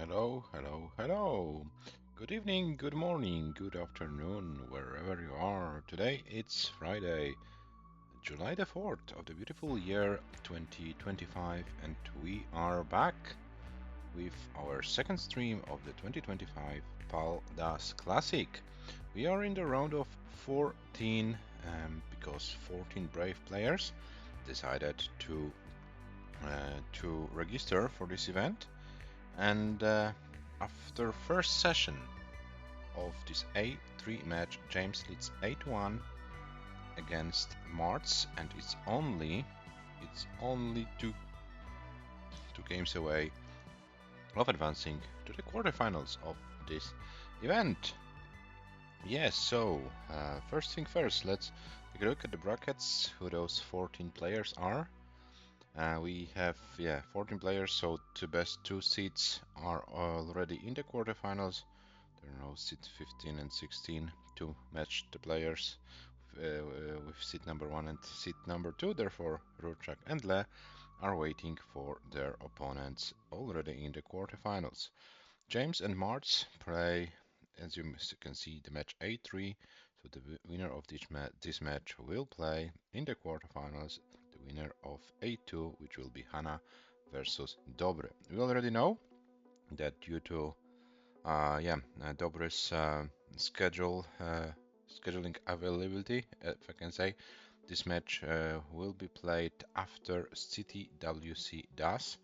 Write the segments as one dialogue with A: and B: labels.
A: Hello, hello, hello. Good evening, good morning, good afternoon, wherever you are. Today it's Friday, July the 4th of the beautiful year 2025, and we are back with our second stream of the 2025 PAL Classic. We are in the round of 14 because 14 brave players decided to register for this event. And after first session of this A3 match, James leads 8-1 against MARTS, and it's only two games away of advancing to the quarterfinals of this event. Yes, so first thing first, let's take a look at the brackets, who those 14 players are. We have 14 players, so the best two seeds are already in the quarterfinals. There are no seed 15 and 16 to match the players with seed number 1 and seed number 2. Therefore, Ro14 and Le are waiting for their opponents already in the quarterfinals. James and MARTS play, as you can see, the match A3. So the winner of this match will play in the quarterfinals the winner of A2, which will be Hanna versus Dobre. We already know that due to Dobre's scheduling availability, if I can say, this match will be played after City WC does.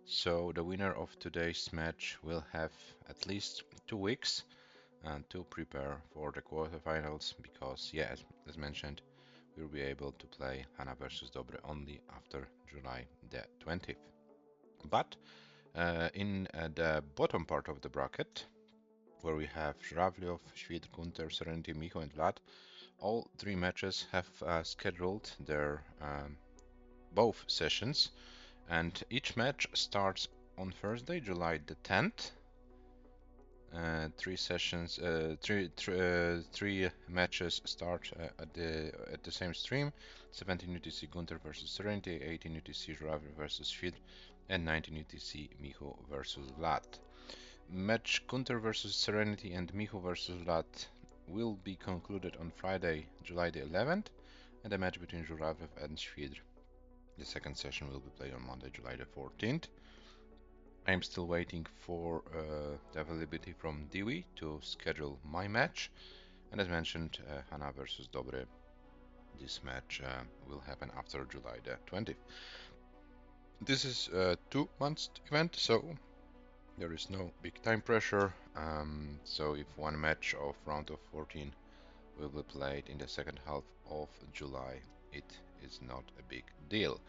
A: So the winner of today's match will have at least 2 weeks to prepare for the quarterfinals because, as mentioned, we'll be able to play Hanna versus Dobre only after July the 20th. But in the bottom part of the bracket, where we have Żurawliow, Świt, Gunter, Serenity, Micho, and Vlad, all three matches have scheduled their both sessions, and each match starts on Thursday, July the 10th. Three matches start at the same stream: 17 UTC Gunter versus Serenity, 18 UTC Żurawliow versus Świt, and 19 UTC Micho versus Vlad. Match Gunter versus Serenity and Micho versus Vlad will be concluded on Friday, July the 11th, and the match between Żurawliow and Świdr, the second session, will be played on Monday, July the 14th. I'm still waiting for the availability from Dewey to schedule my match, and as mentioned, Hanna versus Dobre, this match will happen after July the 20th. This is a 2 month event, so there is no big time pressure. So if one match of round of 14 will be played in the second half of July, it is not a big deal.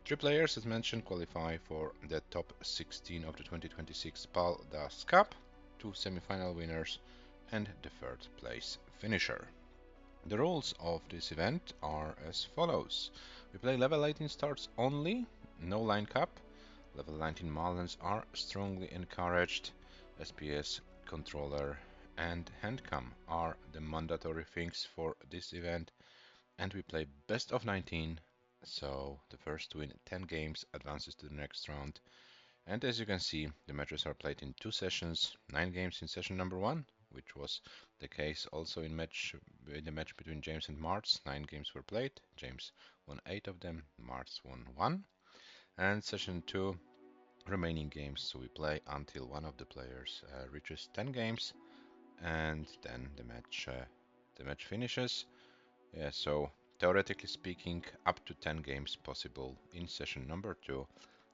A: 3 players, as mentioned, qualify for the top 16 of the 2026 PAL Cup, 2 semi-final winners, and the 3rd place finisher. The rules of this event are as follows. We play level 18 starts only, no line cap. Level 19 Malens are strongly encouraged. SPS, controller, and handcam are the mandatory things for this event, and we play best of 19. So the first to win 10 games advances to the next round. And as you can see, the matches are played in 2 sessions, 9 games in session number 1, which was the case also in the match between James and MARTS. 9 games were played. James won 8 of them, MARTS won 1. And session 2, remaining games, so we play until one of the players reaches 10 games, and then the match finishes. So theoretically speaking, up to 10 games possible in session number 2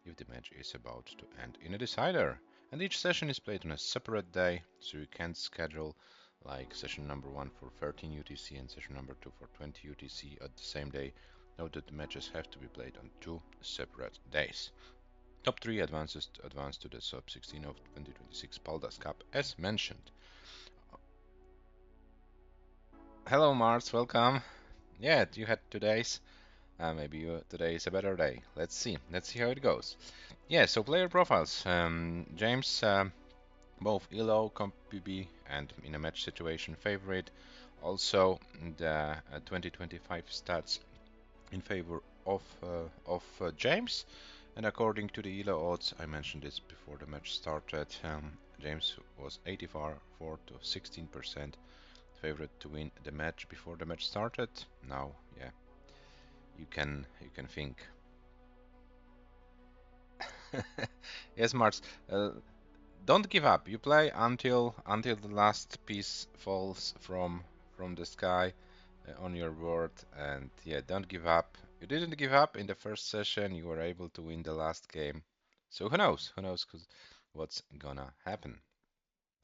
A: if the match is about to end in a decider. And each session is played on a separate day, so you can't schedule like session number 1 for 13 UTC and session number 2 for 20 UTC at the same day. Note that the matches have to be played on 2 separate days. Top 3 advance to the sub 16 of 2026 Paldas Cup, as mentioned. Hello Mars, welcome. Yeah, you had 2 days. Maybe today is a better day. Let's see how it goes. Yeah, so player profiles. James, both ELO, Comp PB, and in a match situation favorite. Also the 2025 stats in favor of James. And according to the ELO odds, I mentioned this before the match started, James was 84 to 16% favorite to win the match before the match started. Now, yeah, you can think. Yes, Marts, don't give up. You play until the last piece falls from the sky on your board, and yeah, don't give up. You didn't give up in the first session. You were able to win the last game. So who knows? Who knows what's gonna happen?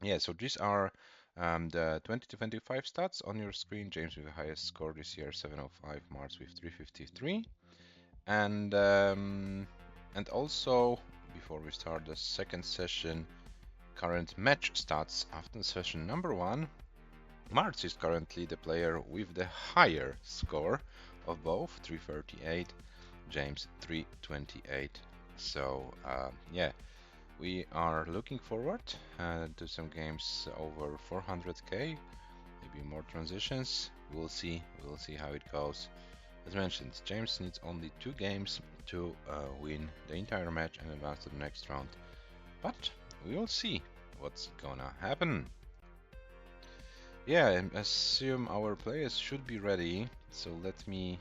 A: Yeah. So these are the 20 to 25 stats on your screen. James with the highest score this year, 705. Marts with 353. And also before we start the second session, current match stats after session number 1. Marts is currently the player with the higher score of both, 338, James 328. So yeah, we are looking forward to some games over 400k, maybe more transitions. We'll see how it goes. As mentioned, James needs only 2 games to win the entire match and advance to the next round. But we will see what's gonna happen. Yeah, I assume our players should be ready. So let me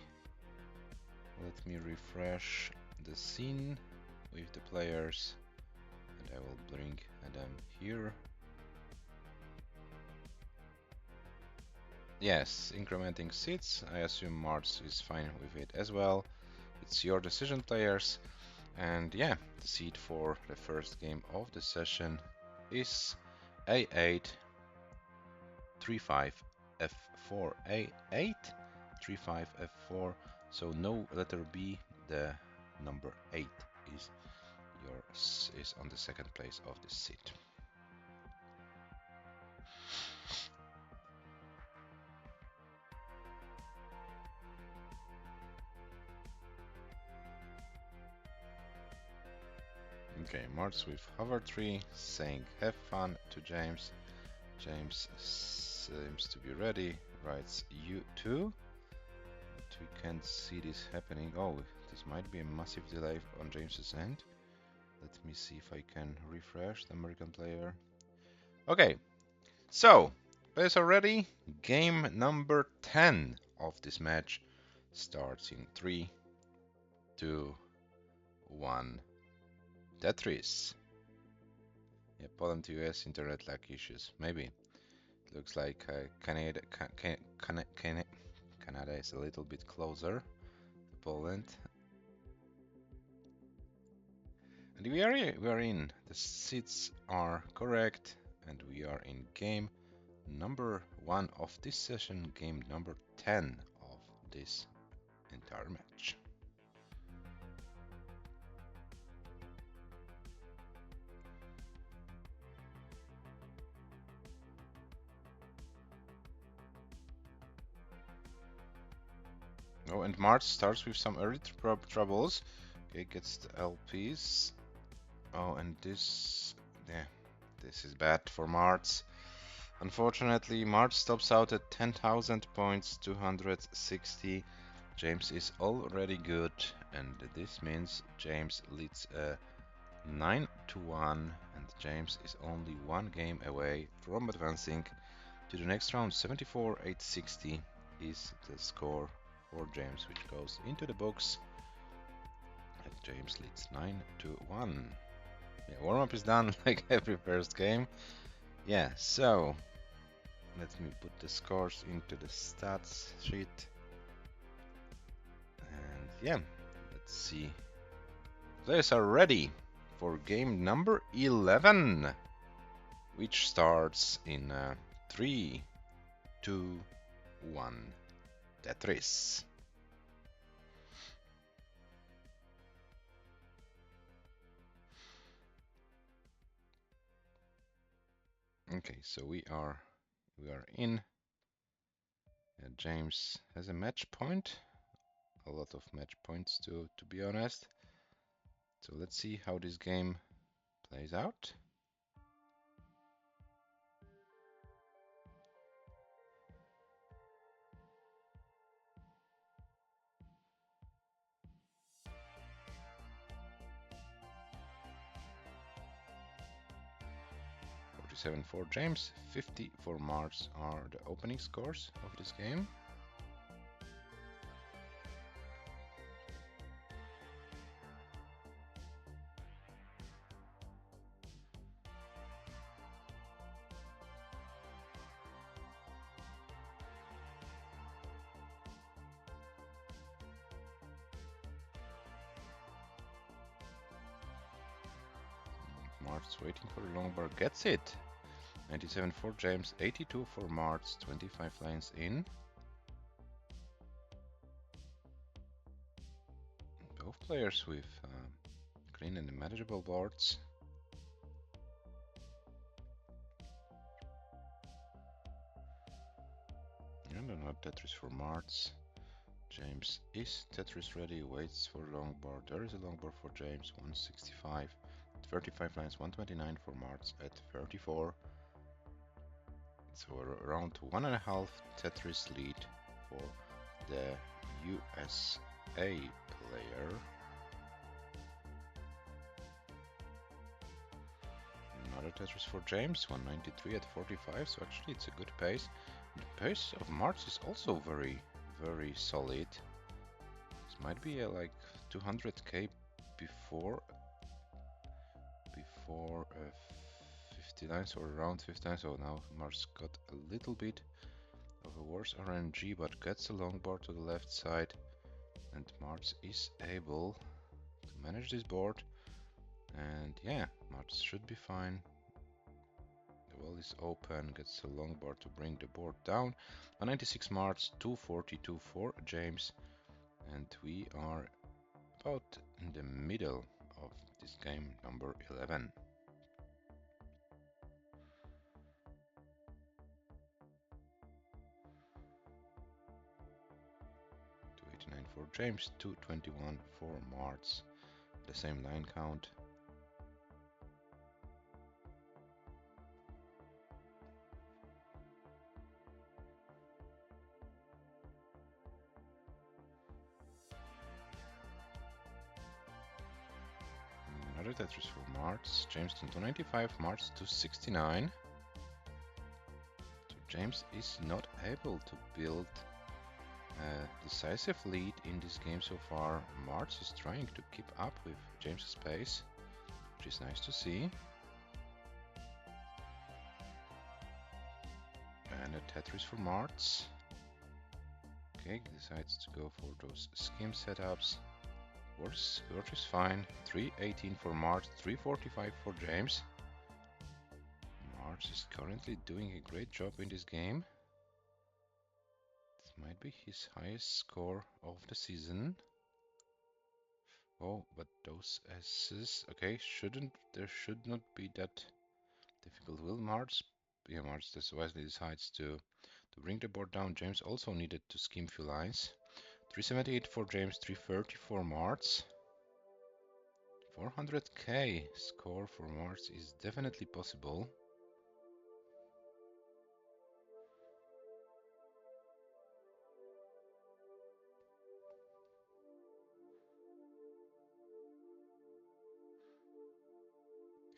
A: refresh the scene with the players, and I will bring them here. Yes, incrementing seats. I assume Marts is fine with it as well. It's your decision, players. And yeah, the seed for the first game of the session is A8 35 F4. A8 35 F4. So no letter B. The number 8 is on the second place of this seat. Okay, Marts with hover tree saying have fun to James. James seems to be ready, writes U2. But we can't see this happening. Oh, this might be a massive delay on James's end. Let me see if I can refresh the American player. Okay, so players are ready. Game number 10 of this match starts in 3, 2, 1. Tetris. Yeah, Poland to US internet lag issues. Maybe. It looks like Canada is a little bit closer to Poland. And we are in. The seats are correct, and we are in game number 1 of this session, game number 10 of this entire match. Oh, and March starts with some early troubles. Okay, gets the LPs. Oh, and this is bad for March. Unfortunately, March stops out at 10,000 points, 260. James is already good, and this means James leads 9-1, and James is only 1 game away from advancing to the next round. 74,860 is the score for James, which goes into the books. And James leads 9-1. Yeah, warm-up is done like every first game. Yeah, so let me put the scores into the stats sheet. And yeah, let's see. Players are ready for game number 11, which starts in 3, 2, 1. Tetris. Okay, so we are in. James has a match point, a lot of match points to be honest. So let's see how this game plays out. 97 for James, 50 for MARTS are the opening scores of this game. MARTS waiting for the long bar, gets it! 97 for James, 82 for MARTS, 25 lines in. Both players with clean and manageable boards. And another Tetris for MARTS. James is Tetris ready, waits for long bar. There is a long bar for James, 165. 35 lines, 129 for MARTS at 34. So around 1.5 Tetris lead for the USA player. Another Tetris for James, 193 at 45, so actually it's a good pace. The pace of MARTS is also very, very solid. This might be like 200k before 59, so around 59, so now MARTS got a little bit of a worse RNG, but gets a long bar to the left side, and MARTS is able to manage this board, and yeah, MARTS should be fine. The wall is open, gets a long bar to bring the board down. 196 MARTS, 242 for James, and we are about in the middle of this game number 11. 289 for James, 221 for MARTS, the same line count. Another Tetris for MARTS, James 295, MARTS 269. So James is not able to build a decisive lead in this game so far. MARTS is trying to keep up with James's pace, which is nice to see. And a Tetris for MARTS. Okay, decides to go for those scheme setups. Works is fine. 318 for MARTS, 345 for James. MARTS is currently doing a great job in this game. This might be his highest score of the season. Oh, but those S's, okay, there should not be that difficult. Will MARTS? Yeah, MARTS wisely decides to bring the board down. James also needed to scheme few lines. 378 for James, 330 for MARTS. 400k score for MARTS is definitely possible.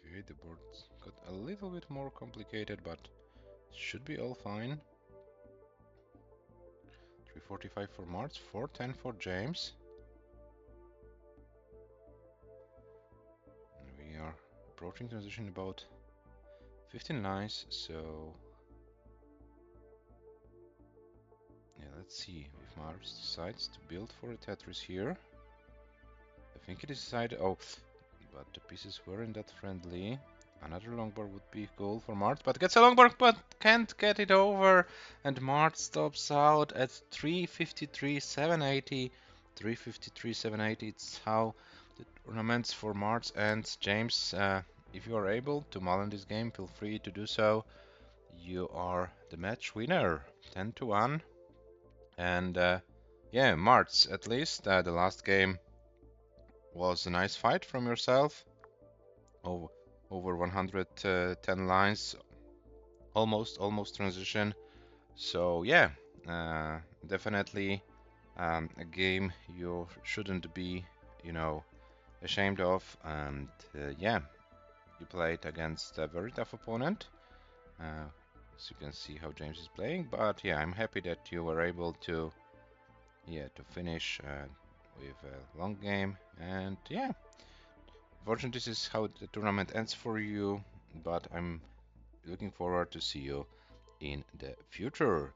A: Okay, the board got a little bit more complicated, but should be all fine. 345 for MARTS, 410 for James. And we are approaching transition about 15 lines, so yeah, let's see if MARTS decides to build for a Tetris here. I think it is decided. Oh, but the pieces weren't that friendly. Another long bar would be cool for MARTS, but gets a long bar but can't get it over, and MARTS stops out at 353.780. 353.780. It's how the tournaments for MARTS ends. James, if you are able to mull in this game, feel free to do so. You are the match winner, 10-1. And yeah, MARTS, at least the last game was a nice fight from yourself. Over 110 lines, almost transition. So yeah, definitely a game you shouldn't be, ashamed of. And yeah, you played against a very tough opponent. as you can see how James is playing. But yeah, I'm happy that you were able to finish with a long game. And yeah, unfortunately, this is how the tournament ends for you. But I'm looking forward to see you in the future.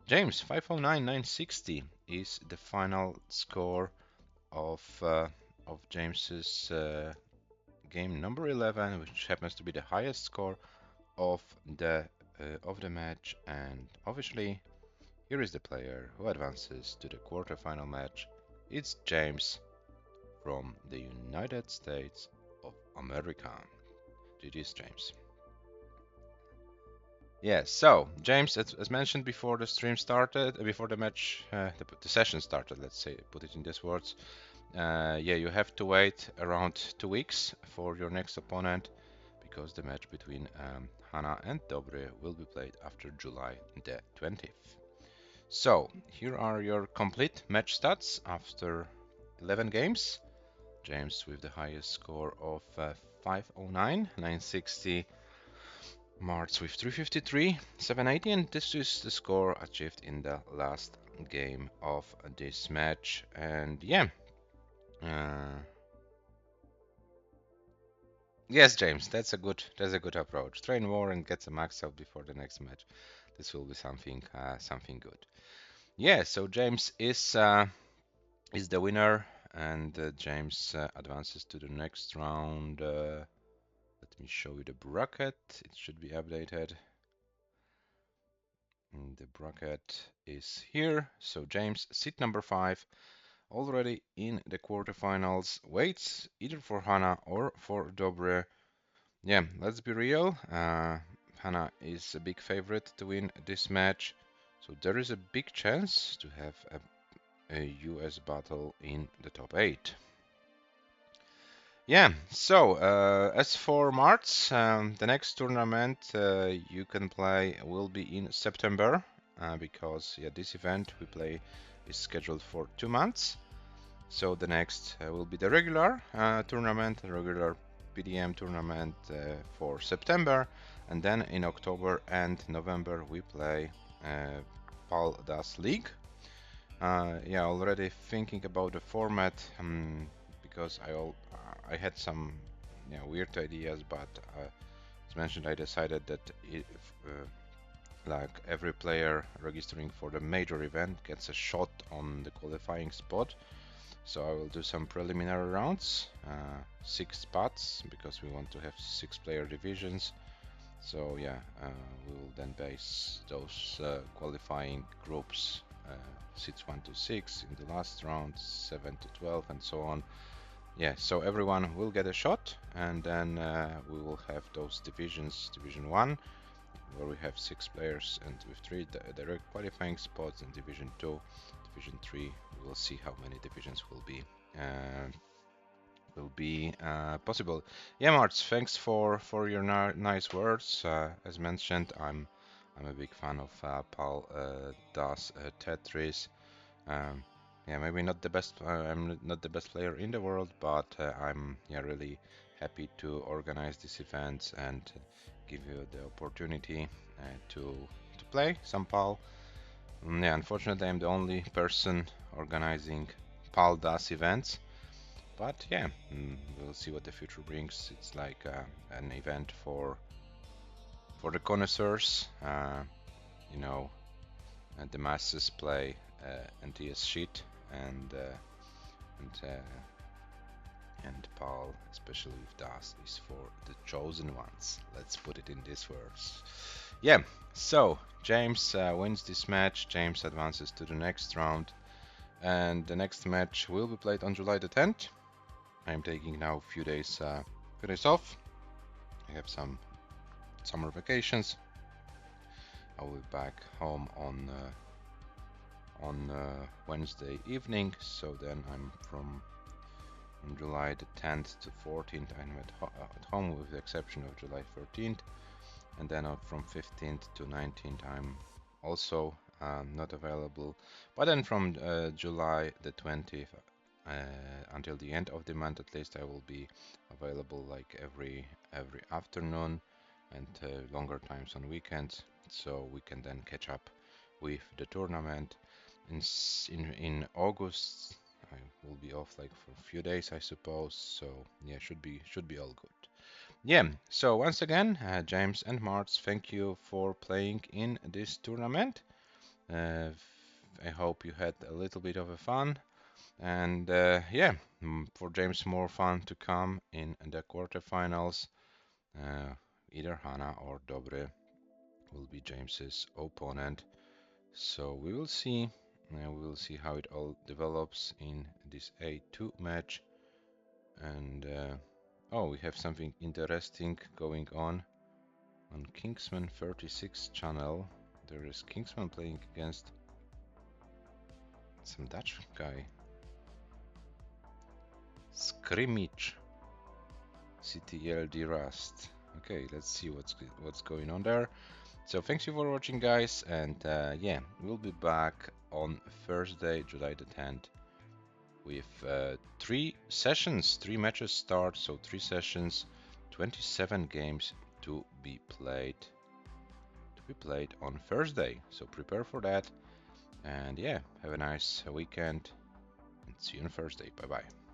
A: James, 509,960 is the final score of James's game number 11, which happens to be the highest score of the match. And obviously, here is the player who advances to the quarterfinal match. It's James from the United States of America. GG's, James. Yeah, so James, as mentioned before the stream started, before the match, the session started, let's say, put it in these words. Yeah, you have to wait around 2 weeks for your next opponent because the match between Hana and Dobre will be played after July the 20th. So here are your complete match stats after 11 games. James with the highest score of 509, 960. MARTS with 353, 780, and this is the score achieved in the last game of this match. And yeah, yes, James, that's a good approach. Train more and get the max out before the next match. This will be something good. Yeah, so James is the winner, and James advances to the next round. Let me show you the bracket. It should be updated. And the bracket is here. So James, seat number 5, already in the quarterfinals. Waits either for Hana or for Dobre. Yeah, let's be real. Hana is a big favorite to win this match. So there is a big chance to have a US battle in the top 8. Yeah, so as for MARTS, the next tournament you can play will be in September because this event we play is scheduled for 2 months. So the next will be the regular tournament, the regular PDM tournament for September, and then in October and November we play PAL-DAS League. Yeah, already thinking about the format because I had some weird ideas, but as mentioned, I decided that if like every player registering for the major event gets a shot on the qualifying spot. So I will do some preliminary rounds, 6 spots, because we want to have 6-player divisions. So yeah, we will then base those qualifying groups, seats 1 to 6 in the last round, 7 to 12, and so on. Yeah, so everyone will get a shot, and then we will have those divisions. Division 1, where we have 6 players and with 3 direct qualifying spots, and Division 2, Division 3, we will see how many divisions will be possible. Yeah, Marts, thanks for your nice words. As mentioned, I'm a big fan of PAL-DAS Tetris. Yeah, maybe not the best. I'm not the best player in the world, but I'm really happy to organize these events and give you the opportunity to play some PAL. Yeah, unfortunately, I'm the only person organizing PAL-DAS events, but yeah, we'll see what the future brings. It's like an event for the connoisseurs. You know, the masses play NTS sheet and PAL, especially with DAS, is for the chosen ones. Let's put it in these words. Yeah, so James wins this match. James advances to the next round, and the next match will be played on July the 10th. I'm taking now a few days off. I have some summer vacations. I will be back home on Wednesday evening. So then I'm from July the 10th to 14th. I'm at home with the exception of July 13th, and then from 15th to 19th I'm also not available. But then from July the 20th until the end of the month, at least, I will be available like every afternoon and longer times on weekends, so we can then catch up with the tournament. In August, I will be off like for a few days, I suppose. So yeah, should be all good. Yeah. So once again, James and Marts, thank you for playing in this tournament. Uh, I hope you had a little bit of a fun. And yeah, for James, more fun to come in the quarterfinals. Either Hana or Dobre will be James's opponent. So we will see. We will see how it all develops in this A2 match. And oh, we have something interesting going on Kingsman 36 channel. There is Kingsman playing against some Dutch guy. Scrimmage. CTLD Rust. Okay, let's see what's going on there. So thanks you for watching, guys, and yeah, we'll be back on Thursday, July the 10th, with 3 sessions, 3 matches start, so 3 sessions, 27 games to be played on Thursday. So prepare for that, and yeah, have a nice weekend, and see you on Thursday. Bye bye.